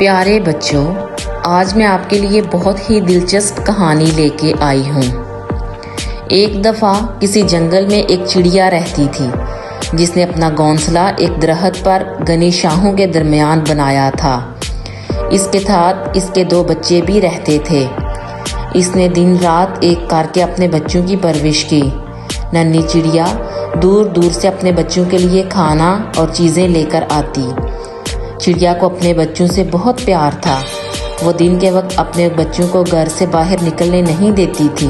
پیارے بچوں، آج میں آپ کے لیے بہت ہی دلچسپ کہانی لے کے آئی ہوں۔ ایک دفعہ کسی جنگل میں ایک چڑیا رہتی تھی جس نے اپنا گھونسلہ ایک درخت پر گھنی شاخوں کے درمیان بنایا تھا۔ اس کے ساتھ اس کے 2 بچے بھی رہتے تھے۔ اس نے دن رات ایک کر کے اپنے بچوں کی پرورش کی۔ ننھی چڑیا دور دور سے اپنے بچوں کے لیے کھانا اور چیزیں لے کر آتی۔ چڑیا کو اپنے بچوں سے بہت پیار تھا۔ وہ دن کے وقت اپنے بچوں کو گھر سے باہر نکلنے نہیں دیتی تھی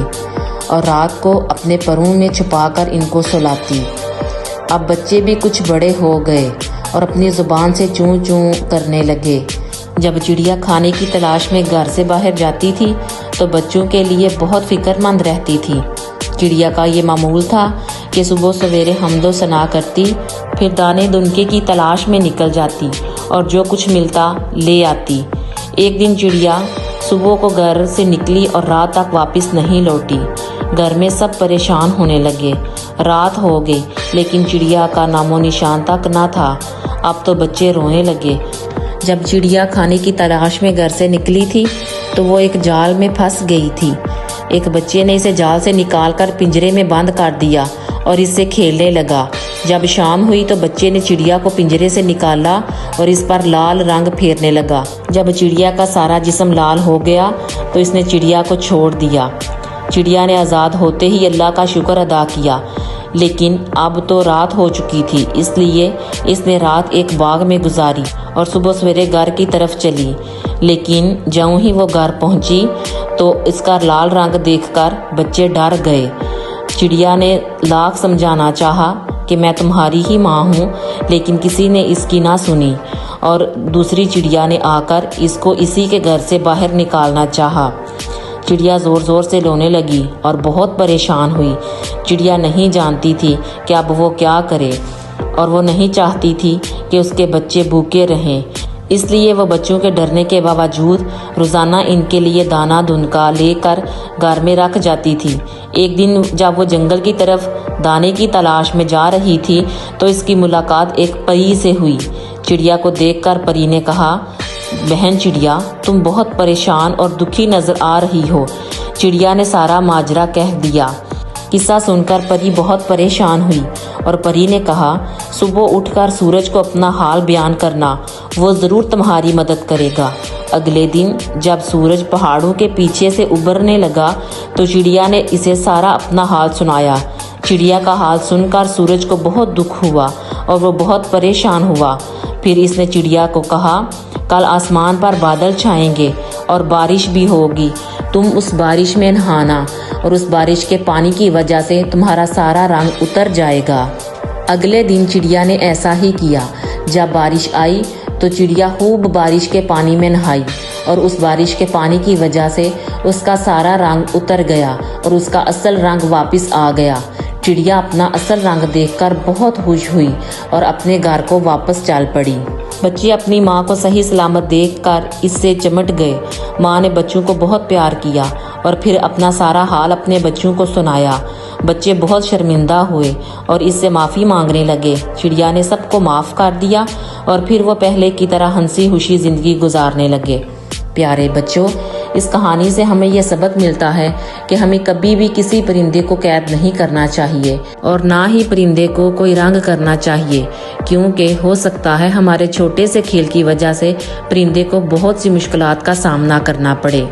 اور رات کو اپنے پروں میں چھپا کر ان کو سلاتی۔ اب بچے بھی کچھ بڑے ہو گئے اور اپنی زبان سے چوں چوں کرنے لگے۔ جب چڑیا کھانے کی تلاش میں گھر سے باہر جاتی تھی تو بچوں کے لیے بہت فکر مند رہتی تھی۔ چڑیا کا یہ معمول تھا کہ صبح سویرے حمد و ثنا کرتی، پھر دانے دنکے کی تلاش میں نکل جاتی اور جو کچھ ملتا لے آتی۔ ایک دن چڑیا صبح کو گھر سے نکلی اور رات تک واپس نہیں لوٹی۔ گھر میں سب پریشان ہونے لگے۔ رات ہو گئی لیکن چڑیا کا نام و نشان تک نہ تھا۔ اب تو بچے رونے لگے۔ جب چڑیا کھانے کی تلاش میں گھر سے نکلی تھی تو وہ ایک جال میں پھنس گئی تھی۔ ایک بچے نے اسے جال سے نکال کر پنجرے میں بند کر دیا اور اس سے کھیلنے لگا۔ جب شام ہوئی تو بچے نے چڑیا کو پنجرے سے نکالا اور اس پر لال رنگ پھیرنے لگا۔ جب چڑیا کا سارا جسم لال ہو گیا تو اس نے چڑیا کو چھوڑ دیا۔ چڑیا نے آزاد ہوتے ہی اللہ کا شکر ادا کیا، لیکن اب تو رات ہو چکی تھی، اس لیے اس نے رات ایک باغ میں گزاری اور صبح سویرے گھر کی طرف چلی۔ لیکن جوں ہی وہ گھر پہنچی تو اس کا لال رنگ دیکھ کر بچے ڈر گئے۔ چڑیا نے لاکھ سمجھانا چاہا کہ میں تمہاری ہی ماں ہوں، لیکن کسی نے اس کی نہ سنی اور دوسری چڑیا نے آ کر اس کو اسی کے گھر سے باہر نکالنا چاہا۔ چڑیا زور زور سے رونے لگی اور بہت پریشان ہوئی۔ چڑیا نہیں جانتی تھی کہ اب وہ کیا کرے اور وہ نہیں چاہتی تھی کہ اس کے بچے بھوکے رہیں، اس لیے وہ بچوں کے ڈرنے کے باوجود روزانہ ان کے لیے دانہ دنکا لے کر گھر میں رکھ جاتی تھی۔ ایک دن جب وہ جنگل کی طرف دانے کی تلاش میں جا رہی تھی تو اس کی ملاقات ایک پری سے ہوئی۔ چڑیا کو دیکھ کر پری نے کہا، بہن چڑیا، تم بہت پریشان اور دکھی نظر آ رہی ہو۔ چڑیا نے سارا ماجرا کہہ دیا۔ قصہ سن کر پری بہت پریشان ہوئی اور پری نے کہا، صبح اٹھ کر سورج کو اپنا حال بیان کرنا، وہ ضرور تمہاری مدد کرے گا۔ اگلے دن جب سورج پہاڑوں کے پیچھے سے ابھرنے لگا تو چڑیا نے اسے سارا اپنا حال سنایا۔ چڑیا کا حال سن کر سورج کو بہت دکھ ہوا اور وہ بہت پریشان ہوا۔ پھر اس نے چڑیا کو کہا، کل آسمان پر بادل چھائیں گے اور بارش بھی ہوگی، تم اس بارش میں نہانا اور اس بارش کے پانی کی وجہ سے تمہارا سارا رنگ اتر جائے گا۔ اگلے دن چڑیا نے ایسا ہی کیا۔ جب بارش آئی تو چڑیا خوب بارش کے پانی میں نہائی اور اس بارش کے پانی کی وجہ سے اس کا سارا رنگ اتر گیا اور اس کا اصل رنگ واپس آ گیا۔ چڑیا اپنا اصل رنگ دیکھ کر بہت خوش ہوئی اور اپنے گھر کو واپس چل پڑی۔ بچے اپنی ماں کو صحیح سلامت دیکھ کر اس سے چمٹ گئے۔ ماں نے بچوں کو بہت پیار کیا اور پھر اپنا سارا حال اپنے بچوں کو سنایا۔ بچے بہت شرمندہ ہوئے اور اس سے معافی مانگنے لگے۔ چڑیا نے سب کو معاف کر دیا اور پھر وہ پہلے کی طرح ہنسی خوشی زندگی گزارنے لگے۔ پیارے بچوں، اس کہانی سے ہمیں یہ سبق ملتا ہے کہ ہمیں کبھی بھی کسی پرندے کو قید نہیں کرنا چاہیے اور نہ ہی پرندے کو کوئی رنگ کرنا چاہیے، کیونکہ ہو سکتا ہے ہمارے چھوٹے سے کھیل کی وجہ سے پرندے کو بہت سی مشکلات کا سامنا کرنا پڑے۔